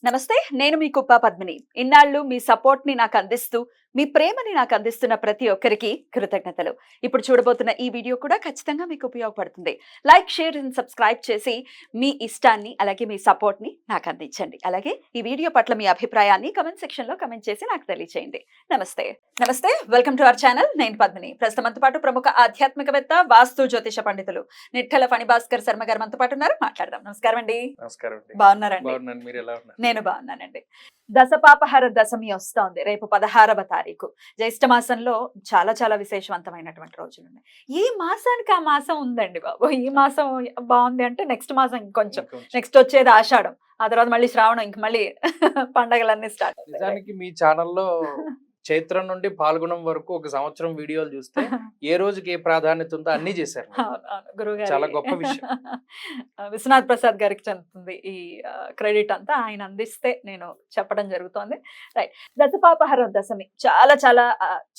నమస్తే, నేను మీ కుప్ప పద్మిని. ఇన్నాళ్ళు మీ సపోర్ట్‌ని నాకందిస్తూ, మీ ప్రేమని నాకందిస్తున్న ప్రతి ఒక్కరికి కృతజ్ఞతలు. ఇప్పుడు చూడబోతున్న ఈ వీడియో కూడా ఖచ్చితంగా మీకు ఉపయోగపడుతుంది. లైక్, షేర్ అండ్ సబ్స్క్రైబ్ చేసి మీ ఇష్టాన్ని, అలాగే మీ సపోర్ట్‌ని నాకందించండి. అలాగే ఈ వీడియో పట్ల మీ అభిప్రాయాన్ని కామెంట్ సెక్షన్‌లో కామెంట్ చేసి నాకు తెలియజేయండి. నమస్తే. నమస్తే. Welcome to our channel. నేను పద్మిని. ప్రస్తుతం మనతో పాటు ప్రముఖ ఆధ్యాత్మికవేత్త, వాస్తు జ్యోతిష పండితులు నిట్కల ఫణిభాస్కర్ శర్మ గారు మనతో పాటు ఉన్నారు. మాట్లాడదాం. నమస్కారం అండి. నమస్కారం అండి. బాగున్నారండి? బాగున్నాను. మీరు ఎలా ఉన్నారు? నేను బాగున్నానండి. దశపాపహర దశమి వస్తోంది. రేపు 16వ తారీఖు. జ్యేష్ఠ మాసంలో చాలా చాలా విశేషవంతమైనటువంటి రోజులు ఉన్నాయి. ఈ మాసానికి ఆ మాసం ఉందండి బాబు. ఈ మాసం బాగుంది అంటే నెక్స్ట్ మాసం ఇంకొంచెం, ఇంకొంచెం. నెక్స్ట్ వచ్చేది ఆషాఢం, ఆ తర్వాత మళ్ళీ శ్రావణం, ఇంక మళ్ళీ పండగలన్నీ స్టార్ట్ అవుతాయి. నిజానికి మీ ఛానల్లో చైత్రం నుండి పాల్గొనం వరకు ఒక సంవత్సరం వీడియోలు చూస్తే ఏ రోజుకి ఏ ప్రాధాన్యత ఉందో అన్ని చేశారు. గురుగారు చాలా గొప్ప విషయం. విశ్వనాథ్ ప్రసాద్ గారికి చెందుతుంది ఈ క్రెడిట్ అంతా. ఆయన అందిస్తే నేను చెప్పడం జరుగుతోంది. రైట్. దశపాపహర దశమి చాలా చాలా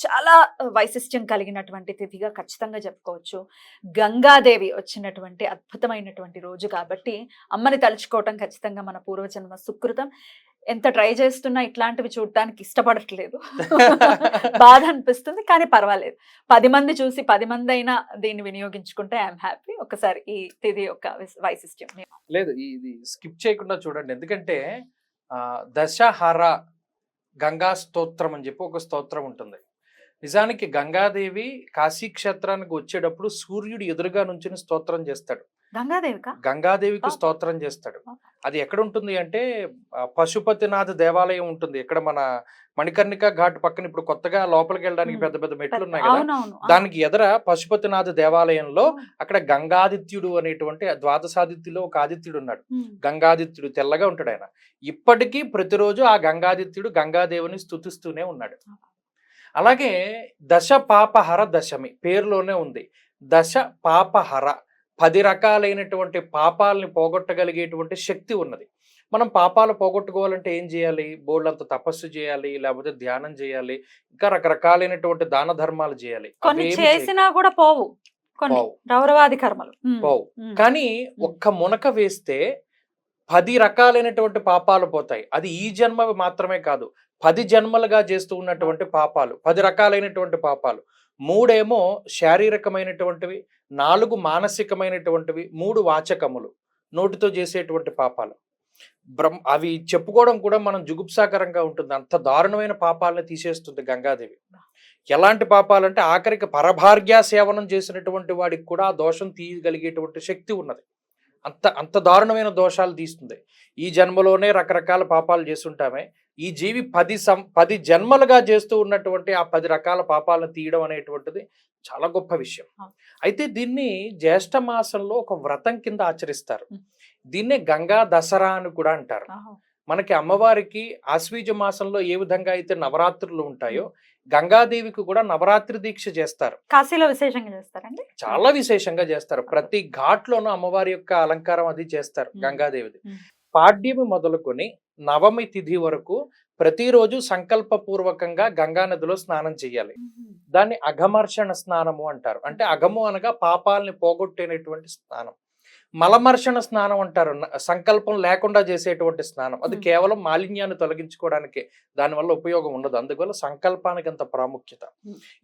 చాలా వైశిష్ట్యం కలిగినటువంటి తిథిగా ఖచ్చితంగా చెప్పుకోవచ్చు. గంగాదేవి వచ్చినటువంటి అద్భుతమైనటువంటి రోజు కాబట్టి అమ్మని తలుచుకోవటం ఖచ్చితంగా మన పూర్వజన్మ సుకృతం. ఎంత ట్రై చేస్తున్నా ఇట్లాంటివి చూడటానికి ఇష్టపడట్లేదు. బాధ అనిపిస్తుంది, కానీ పర్వాలేదు. 10 మంది చూసి 10 మంది అయినా దీన్ని వినియోగించుకుంటే ఐఎమ్ హ్యాపీ. ఒకసారి ఈ తిథి యొక్క వైశిష్ట్యం లేదు, ఇది స్కిప్ చేయకుండా చూడండి. ఎందుకంటే దశహర గంగా స్తోత్రం అని చెప్పి ఒక స్తోత్రం ఉంటుంది. నిజానికి గంగాదేవి కాశీ క్షేత్రానికి వచ్చేటప్పుడు సూర్యుడు ఎదురుగా నుంచుని స్తోత్రం చేస్తాడు. గంగాదేవికి స్తోత్రం చేస్తాడు. అది ఎక్కడ ఉంటుంది అంటే పశుపతినాథ్ దేవాలయం ఉంటుంది. ఇక్కడ మన మణికర్ణిక ఘాట్ పక్కన ఇప్పుడు కొత్తగా లోపలికి వెళ్ళడానికి పెద్ద పెద్ద మెట్లు ఉన్నాయి కదా, దానికి ఎదర పశుపతినాథ్ దేవాలయంలో అక్కడ గంగాదిత్యుడు అనేటువంటి ద్వాదశాదిత్యులో ఒక ఆదిత్యుడు ఉన్నాడు. గంగాదిత్యుడు తెల్లగా ఉంటాడు ఆయన. ఇప్పటికీ ప్రతిరోజు ఆ గంగాదిత్యుడు గంగాదేవిని స్తుతిస్తూనే ఉన్నాడు. అలాగే దశ పాపహర దశమి పేరులోనే ఉంది. దశ పాపహర 10 రకాలైనటువంటి పాపాలని పోగొట్టగలిగేటువంటి శక్తి ఉన్నది. మనం పాపాలు పోగొట్టుకోవాలంటే ఏం చేయాలి? బోల్డంత తపస్సు చేయాలి, లేకపోతే ధ్యానం చేయాలి, ఇంకా రకరకాలైనటువంటి దాన ధర్మాలు చేయాలి. కొన్ని చేసినా కూడా పోవు, రౌరవాది కర్మలు పోవు. కానీ ఒక్క మునక వేస్తే 10 రకాలైనటువంటి పాపాలు పోతాయి. అది ఈ జన్మ మాత్రమే కాదు, 10 జన్మలుగా చేస్తూ ఉన్నటువంటి పాపాలు, 10 రకాలైనటువంటి పాపాలు. 3 ఏమో శారీరకమైనటువంటివి, 4 మానసికమైనటువంటివి, 3 వాచకములు, నోటితో చేసేటువంటి పాపాలు. అవి చెప్పుకోవడం కూడా మనం జుగుప్సాకరంగా ఉంటుంది. అంత దారుణమైన పాపాలను తీసేస్తుంది గంగాదేవి. ఎలాంటి పాపాలంటే ఆఖరికి పరభార్య సేవనం చేసినటువంటి వాడికి కూడా ఆ దోషం తీయగలిగేటువంటి శక్తి ఉన్నది. అంత దారుణమైన దోషాలు తీస్తుంది. ఈ జన్మలోనే రకరకాల పాపాలు చేస్తుంటామే, ఈ జీవి 10 జన్మలుగా చేస్తూ ఉన్నటువంటి ఆ 10 రకాల పాపాలను తీయడం అనేటువంటిది చాలా గొప్ప విషయం. అయితే దీన్ని జ్యేష్ఠ మాసంలో ఒక వ్రతం కింద ఆచరిస్తారు. దీన్నే గంగా దసరా అని కూడా అంటారు. మనకి అమ్మవారికి ఆశ్వీజ మాసంలో ఏ విధంగా అయితే నవరాత్రులు ఉంటాయో, గంగాదేవికి కూడా నవరాత్రి దీక్ష చేస్తారు. కాశీలో విశేషంగా చేస్తారండి, చాలా విశేషంగా చేస్తారు. ప్రతి ఘాట్లోనూ అమ్మవారి యొక్క అలంకారం అది చేస్తారు గంగాదేవిది. పాడ్యమి మొదలుకొని నవమి తిథి వరకు ప్రతిరోజు సంకల్పపూర్వకంగా గంగా నదిలో స్నానం చేయాలి. దాన్ని అఘమర్షణ స్నానము అంటారు. అంటే అఘము అనగా పాపాలని పోగొట్టేటువంటి స్నానం. మలమర్షణ స్నానం అంటారు, సంకల్పం లేకుండా చేసేటువంటి స్నానం. అది కేవలం మాలిన్యాన్ని తొలగించుకోవడానికి, దానివల్ల ఉపయోగం ఉండదు. అందువల్ల సంకల్పానికి అంత ప్రాముఖ్యత.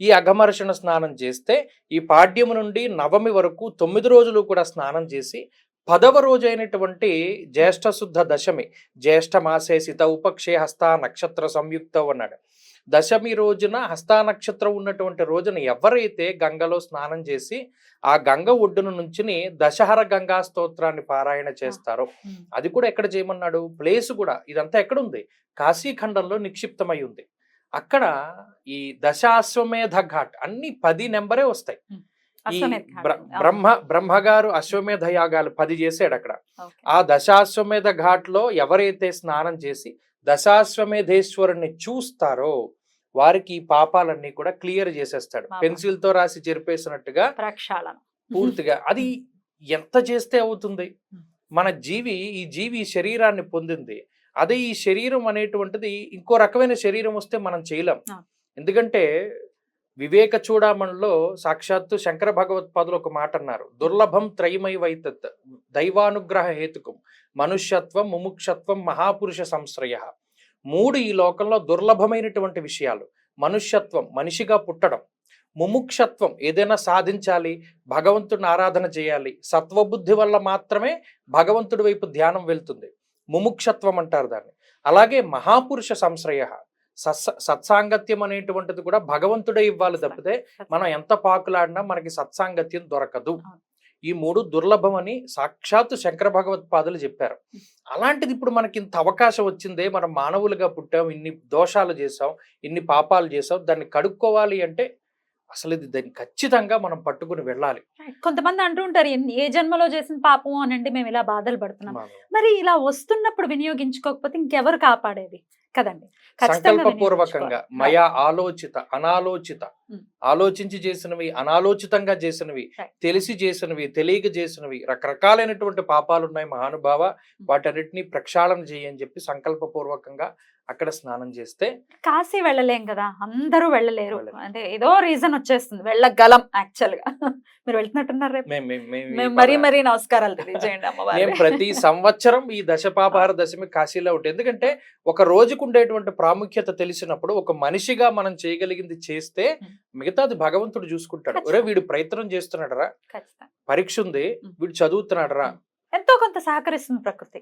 ఈ అఘమర్షణ స్నానం చేస్తే ఈ పాడ్యము నుండి నవమి వరకు 9 రోజులు కూడా స్నానం చేసి 10వ రోజు అయినటువంటి జ్యేష్ఠ శుద్ధ దశమి, జ్యేష్ఠ మాసే సిత ఉపక్షే హస్త నక్షత్ర సంయుక్తం అన్నాడు. దశమి రోజున హస్తా నక్షత్రం ఉన్నటువంటి రోజున ఎవరైతే గంగలో స్నానం చేసి ఆ గంగ ఒడ్డున నుంచిని దశహర గంగా స్తోత్రాన్ని పారాయణ చేస్తారో, అది కూడా ఎక్కడ చేయమన్నాడు? ప్లేస్ కూడా ఇదంతా ఎక్కడుంది? కాశీఖండంలో నిక్షిప్తమై ఉంది. అక్కడ ఈ దశాశ్వమేధ ఘాట్ అన్ని 10 నెంబరే వస్తాయి. ఈ బ్రహ్మగారు అశ్వమేధ యాగాలు 10 చేశాడు అక్కడ. ఆ దశాశ్వమేధ ఘాట్ లో ఎవరైతే స్నానం చేసి దశాశ్వమేధేశ్వరుణ్ణి చూస్తారో వారికి ఈ పాపాలన్నీ కూడా క్లియర్ చేసేస్తాడు. పెన్సిల్ తో రాసి చెరిపేసినట్టుగా పూర్తిగా. అది ఎంత చేస్తే అవుతుంది? మన ఈ జీవి శరీరాన్ని పొందింది. అదే ఈ శరీరం అనేటువంటిది ఇంకో రకమైన శరీరం వస్తే మనం చేయలేం. ఎందుకంటే వివేక చూడామణిలో సాక్షాత్తు శంకర భగవత్పాదులు ఒక మాట అన్నారు, దుర్లభం త్రయమై వైతత్ దైవానుగ్రహ హేతుకం మనుష్యత్వం ముముక్షత్వం మహాపురుష సంశ్రయ. మూడు ఈ లోకంలో దుర్లభమైనటువంటి విషయాలు. మనుష్యత్వం, మనిషిగా పుట్టడం. ముముక్షత్వం, ఏదైనా సాధించాలి, భగవంతుడిని ఆరాధన చేయాలి. సత్వబుద్ధి వల్ల మాత్రమే భగవంతుడి వైపు ధ్యానం వెళ్తుంది, ముముక్షత్వం అంటారు దాన్ని. అలాగే మహాపురుష సంశ్రయ, సత్సాంగత్యం అనేటువంటిది కూడా భగవంతుడే ఇవ్వాలి తప్పితే మనం ఎంత పాకులాడినా మనకి సత్సాంగత్యం దొరకదు. ఈ మూడు దుర్లభం అని సాక్షాత్తు శంకర భగవత్పాదులు చెప్పారు. అలాంటిది ఇప్పుడు మనకి ఇంత అవకాశం వచ్చిందే, మనం మానవులుగా పుట్టాం, ఇన్ని దోషాలు చేసాం, ఇన్ని పాపాలు చేసాం, దాన్ని కడుక్కోవాలి అంటే అసలు ఇది దాన్ని ఖచ్చితంగా మనం పట్టుకుని వెళ్ళాలి. కొంతమంది అంటూ ఉంటారు, ఏ జన్మలో చేసిన పాపం అనండి మేము ఇలా బాధలు పడుతున్నాం. మరి ఇలా వస్తున్నప్పుడు వినియోగించుకోకపోతే ఇంకెవరు కాపాడేది కదండి. సంకల్పపూర్వకంగా మయా ఆలోచిత అనాలోచిత, ఆలోచించి చేసినవి, అనాలోచితంగా చేసినవి, తెలిసి చేసినవి, తెలియక చేసినవి, రకరకాలైనటువంటి పాపాలు ఉన్నాయి మహానుభావ. వాటన్నిటిని ప్రక్షాళన చేయని చెప్పి సంకల్పపూర్వకంగా అక్కడ స్నానం చేస్తే. కాశీ వెళ్ళలేం కదా, అందరూ వెళ్ళలేరు, అంటే ఏదో రీజన్ వచ్చేస్తుంది, వెళ్ళగలం. యాక్చువల్ గా మీరు వెళ్తున్నట్టున్నారు రేపు. మరీ నమస్కారాలు తెలియజేయండి అమ్మవారు. మేము ప్రతి సంవత్సరం ఈ దశపాపహార దశమి కాశీలో ఉంటుంది. ఎందుకంటే ఒక రోజుకు ఉండేటువంటి ప్రాముఖ్యత తెలిసినప్పుడు ఒక మనిషిగా మనం చేయగలిగింది చేస్తే మిగతాది భగవంతుడు చూసుకుంటాడు. ఒరే వీడు ప్రయత్నం చేస్తున్నాడరా, పరీక్ష ఉంది, వీడు చదువుతున్నాడరా, ఎంతో కొంత సహకరిస్తుంది ప్రకృతి.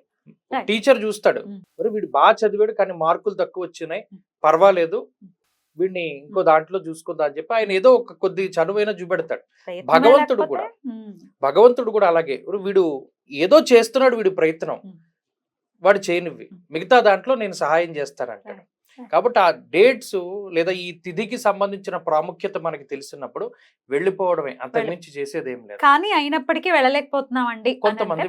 టీచర్ చూస్తాడు, మరి వీడు బాగా చదివాడు కానీ మార్కులు తక్కువ వచ్చినాయి, పర్వాలేదు వీడిని ఇంకో దాంట్లో చూసుకుందా అని చెప్పి ఆయన ఏదో ఒక కొద్ది చనువైనా చూపెడతాడు. భగవంతుడు కూడా అలాగే, వీడు ఏదో చేస్తున్నాడు, వీడి ప్రయత్నం వాడు చేయనివ్వి, మిగతా దాంట్లో నేను సహాయం చేస్తానంటాడు. కాబట్టి ఆ డేట్స్ లేదా ఈ తిథికి సంబంధించిన ప్రాముఖ్యత మనకి తెలిసినప్పుడు వెళ్ళిపోవడమే, అంతకుమించి చేసేది ఏం లేదు. కానీ అయినప్పటికీ వెళ్ళలేకపోతున్నామండి. కొంతమంది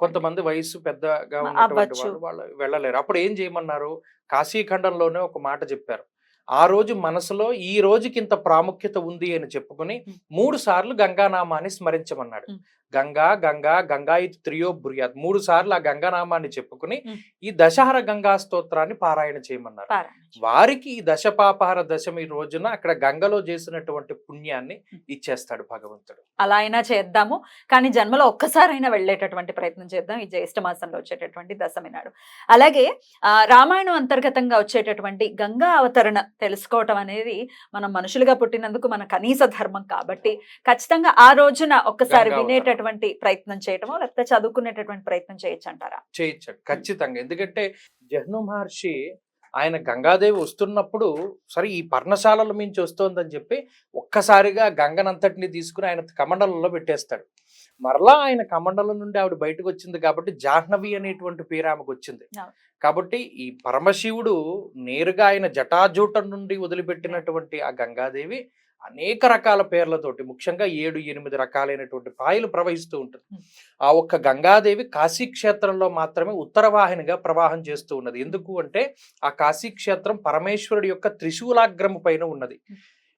కొంతమంది వయసు పెద్దగా ఉన్నటువంటి వాళ్ళు వెళ్ళలేరు. అప్పుడు ఏం చేయమన్నారు, కాశీఖండంలోనే ఒక మాట చెప్పారు, ఆ రోజు మనసులో ఈ రోజుకి ఇంత ప్రాముఖ్యత ఉంది అని చెప్పుకుని 3 సార్లు గంగానామాన్ని స్మరించమన్నాడు. గంగా గంగా గంగా ఇది త్రియో బ్రుయాత్, 3 సార్లు ఆ గంగానామాన్ని చెప్పుకుని ఈ దశహర గంగా స్తోత్రాన్ని పారాయణ చేయమన్నారు. వారికి ఈ దశపాపహార దశమి రోజున అక్కడ గంగలో చేసినటువంటి పుణ్యాన్ని ఇచ్చేస్తాడు భగవంతుడు. అలా అయినా చేద్దాము, కానీ జన్మలో ఒక్కసారైనా వెళ్ళేటటువంటి ప్రయత్నం చేద్దాం ఈ జ్యేష్ఠ మాసంలో వచ్చేటటువంటి దశమి నాడు. అలాగే రామాయణం అంతర్గతంగా వచ్చేటటువంటి గంగా అవతరణ తెలుసుకోవటం అనేది మనం మనుషులుగా పుట్టినందుకు మన కనీస ధర్మం కాబట్టి ఖచ్చితంగా ఆ రోజున ఒక్కసారి వినేటటువంటి ప్రయత్నం చేయటమో లేకపోతే చదువుకునేటటువంటి ప్రయత్నం చేయొచ్చు అంటారా? చేయొచ్చు ఖచ్చితంగా. ఎందుకంటే జహ్ను మహర్షి ఆయన గంగాదేవి వస్తున్నప్పుడు సరే ఈ పర్ణశాలల మించి వస్తోందని చెప్పి ఒక్కసారిగా గంగనంతటిని తీసుకుని ఆయన కమండలంలో పెట్టేస్తాడు. మరలా ఆయన కమండలం నుండి ఆవిడ బయటకు వచ్చింది కాబట్టి జాహ్నవి అనేటువంటి పేరు ఆమెకు వచ్చింది. కాబట్టి ఈ పరమశివుడు నేరుగా ఆయన జటాజూటం నుండి వదిలిపెట్టినటువంటి ఆ గంగాదేవి అనేక రకాల పేర్లతోటి, ముఖ్యంగా 7-8 రకాలైనటువంటి పాయలు ప్రవహిస్తూ ఉంటుంది. ఆ ఒక్క గంగాదేవి కాశీక్షేత్రంలో మాత్రమే ఉత్తరవాహినిగా ప్రవాహం చేస్తూ ఉన్నది. ఎందుకు అంటే ఆ కాశీక్షేత్రం పరమేశ్వరుడి యొక్క త్రిశూలాగ్రము పైన ఉన్నది.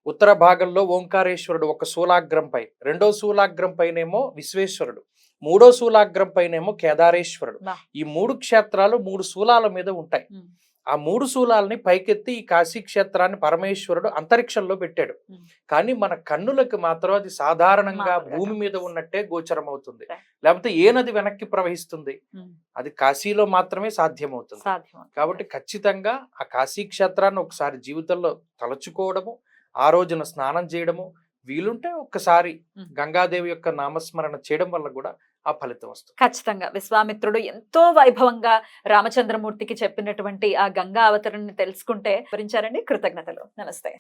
ఉత్తర భాగంలో ఓంకారేశ్వరుడు ఒక శూలాగ్రం పై, రెండో శూలాగ్రం పైనేమో విశ్వేశ్వరుడు, మూడో శూలాగ్రం పైనేమో కేదారేశ్వరుడు. ఈ 3 క్షేత్రాలు 3 శూలాల మీద ఉంటాయి. ఆ 3 శూలాలని పైకెత్తి ఈ కాశీ క్షేత్రాన్ని పరమేశ్వరుడు అంతరిక్షంలో పెట్టాడు. కానీ మన కన్నులకు మాత్రం అది సాధారణంగా భూమి మీద ఉన్నట్టే గోచరం అవుతుంది. లేకపోతే ఏ నది వెనక్కి ప్రవహిస్తుంది, అది కాశీలో మాత్రమే సాధ్యమవుతుంది. కాబట్టి ఖచ్చితంగా ఆ కాశీ క్షేత్రాన్ని ఒకసారి జీవితంలో తలచుకోవడము, ఆ రోజున స్నానం చేయడము, వీలుంటే ఒక్కసారి గంగాదేవి యొక్క నామస్మరణ చేయడం వల్ల కూడా ఆ ఫలితం వస్తుంది. ఖచ్చితంగా విశ్వామిత్రుడు ఎంతో వైభవంగా రామచంద్రమూర్తికి చెప్పినటువంటి ఆ గంగా అవతరణని తెలుసుకుంటే వివరించారండి. కృతజ్ఞతలు. నమస్తే.